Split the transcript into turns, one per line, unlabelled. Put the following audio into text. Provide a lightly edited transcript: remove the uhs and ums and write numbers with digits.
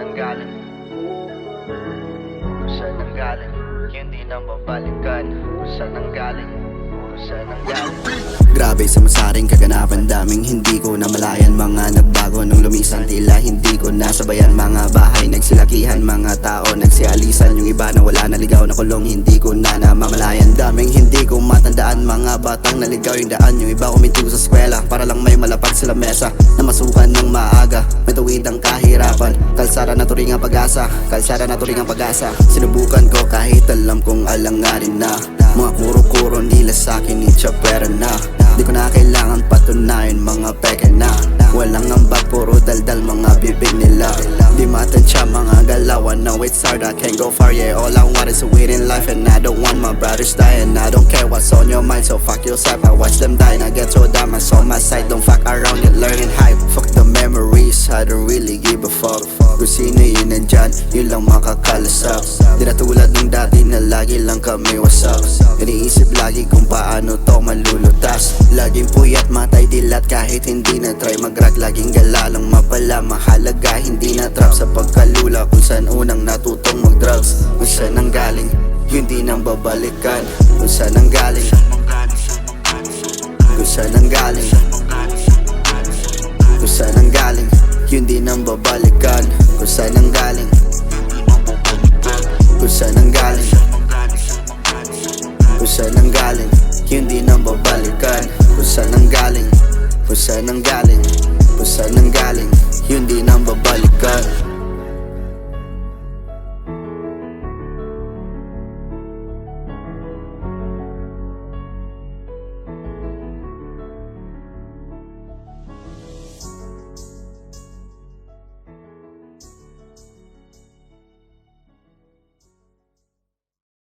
nanggaling, kung saan nanggaling, yun di na babalikan. Kung saan nanggaling, kung saan nanggaling.
Grabe sa masaring kaganapan, daming hindi ko namalayan. Mga nagbago nung lumisan, tila hindi ko nasabayan. Mga bahay nagsilakihan, mga tao nagsialisan. Yung iba na wala naligaw na kulong, hindi ko na namamalayan. Daming hindi ko matandaan, mga batang naligaw yung daan. Yung iba uminto sa eskwela para lang may malapag sila mesa. Namasukan ng maaga, may tuwid ang kahirapan. Kalsada na turing ang pag-asa, kalsada na turing ang pag-asa. Sinubukan ko kahit alam kong alanganin na. Mga kuro-kuro nila sa'kin, itcha pera na. Di ko na kailangan patunayan, mga peke na. Walang ambag, puro daldal, mga bibig nila. Di matansya, mga galawan, no it's hard, I can't go far, yeah. All I want is a win in life, and I don't want my brothers dying. I don't care what's on your mind, so fuck yourself, I watch them die. And I get so dumb, I saw my side, don't fuck around, get learning hype. Fuck the memories, I don't really give a fuck. Kung sino yun nandyan, yun lang makakalasap. Di na tulad ng dati na lagi lang kami wasak. Iniisip lagi kung paano to malulutas. Laging puyat, matay dilat kahit hindi na try mag-rag. Laging gala lang mapala, mahalaga hindi na trap. Sa pagkalula kung saan unang natutong mag-drugs. Kung saan nanggaling, yun di nang babalikan. Kung saan nanggaling, kung saan nanggaling, kung saan nanggaling, yun di nang babalikan. Kung saan nanggaling, kung saan nanggaling, kung saan nanggaling, yun di nang babalikan. Kung saan nanggaling, kung saan nanggaling, kung saan nanggaling, yun di nang babalikan.